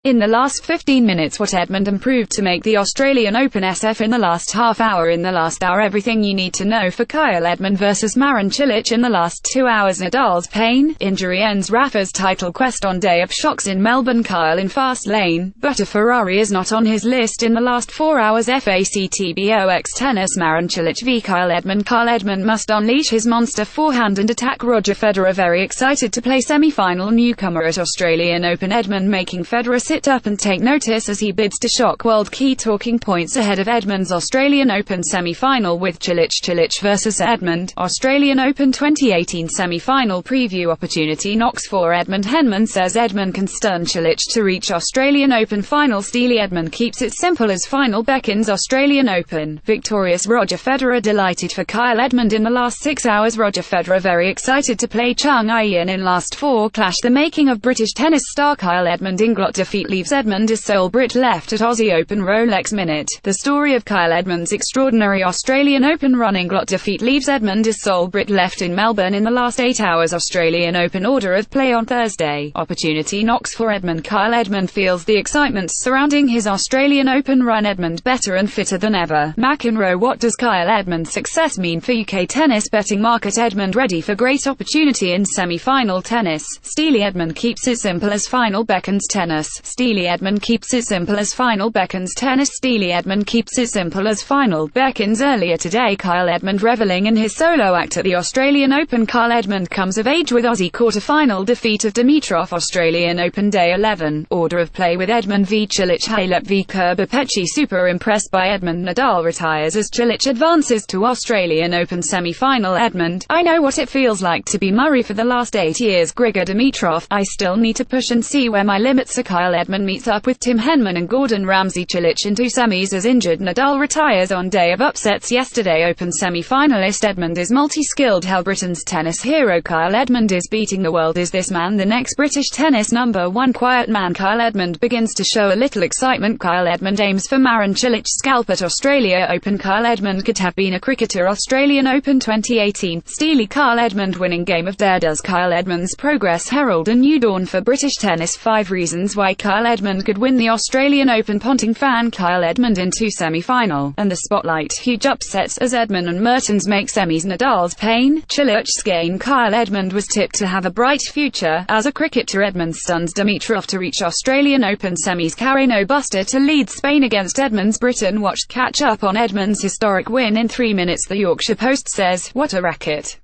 In the last 15 minutes, what Edmund improved to make the Australian Open SF in the last half hour. In the last hour, everything you need to know for Kyle Edmund versus Marin Cilic. In the last 2 hours, Nadal's pain, injury ends Rafa's title quest on day of shocks in Melbourne. Kyle in fast lane, but a Ferrari is not on his list. In the last 4 hours, FACTBOX-Tennis-Marin Cilic v Kyle Edmund. Kyle Edmund must unleash his monster forehand and attack Roger Federer. Very excited to play semi-final newcomer at Australian Open Edmund, making Federer sit up and take notice as he bids to shock world. Key talking points ahead of Edmund's Australian Open semi-final with Cilic versus Edmund. Australian Open 2018 semi-final preview opportunity knocks for Edmund. Henman says Edmund can stun Cilic to reach Australian Open final. Steely Edmund keeps it simple as final beckons Australian Open. Victorious Roger Federer delighted for Kyle Edmund in the last 6 hours. Roger Federer very excited to play Chung Hyeon in last 4 clash. The making of British tennis star Kyle Edmund Inglot defeat leaves Edmund is sole Brit left at Aussie Open Rolex Minute. The story of Kyle Edmund's extraordinary Australian Open run. Inglot defeat leaves Edmund is sole Brit left in Melbourne in the last 8 hours. Australian Open order of play on Thursday. Opportunity knocks for Edmund. Kyle Edmund feels the excitement surrounding his Australian Open run. Edmund better and fitter than ever. McEnroe, what does Kyle Edmund's success mean for UK tennis betting market? Edmund ready for great opportunity in semi-final tennis. Steely Edmund keeps it simple as final beckons tennis. Steely Edmund keeps it simple as final beckons tennis. Steely Edmund keeps it simple as final beckons. Earlier today, Kyle Edmund reveling in his solo act at the Australian Open. Kyle Edmund comes of age with Aussie quarter-final defeat of Dimitrov. Australian Open Day 11. Order of play with Edmund v Cilic. Halep v Kerber. Pecci super impressed by Edmund. Nadal retires as Cilic advances to Australian Open semi-final. Edmund, I know what it feels like to be Murray for the last 8 years. Grigor Dimitrov, I still need to push and see where my limits are. Kyle Edmund meets up with Tim Henman and Gordon Ramsay. Cilic into semis as injured. Nadal retires on day of upsets. Yesterday Open semi-finalist Edmund is multi-skilled. Hell, Britain's tennis hero Kyle Edmund is beating the world. Is this man the next British tennis #1 quiet man? Kyle Edmund begins to show a little excitement. Kyle Edmund aims for Marin Cilic scalp at Australia Open. Kyle Edmund could have been a cricketer. Australian Open 2018. Steely Kyle Edmund winning game of dare. Does Kyle Edmund's progress herald a new dawn for British tennis? 5 reasons why Kyle Edmund could win the Australian Open. Ponting fan Kyle Edmund into semi-final, and the spotlight. Huge upsets as Edmund and Mertens make semis. Nadal's pain, Cilic's gain. Kyle Edmund was tipped to have a bright future as a cricketer. Edmund stuns Dimitrov to reach Australian Open semis. Carreno buster to lead Spain against Edmund's Britain watched catch up on Edmund's historic win in 3 minutes. The Yorkshire Post says, what a racket.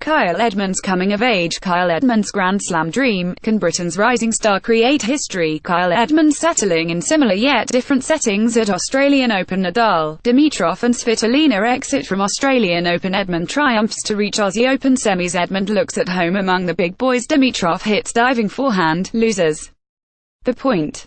Kyle Edmund's coming of age. Kyle Edmund's Grand Slam dream. Can Britain's rising star create history? Kyle Edmund settling in similar yet different settings at Australian Open. Nadal, Dimitrov and Svitolina exit from Australian Open. Edmund triumphs to reach Aussie Open semis. Edmund looks at home among the big boys. Dimitrov hits diving forehand, loses the point.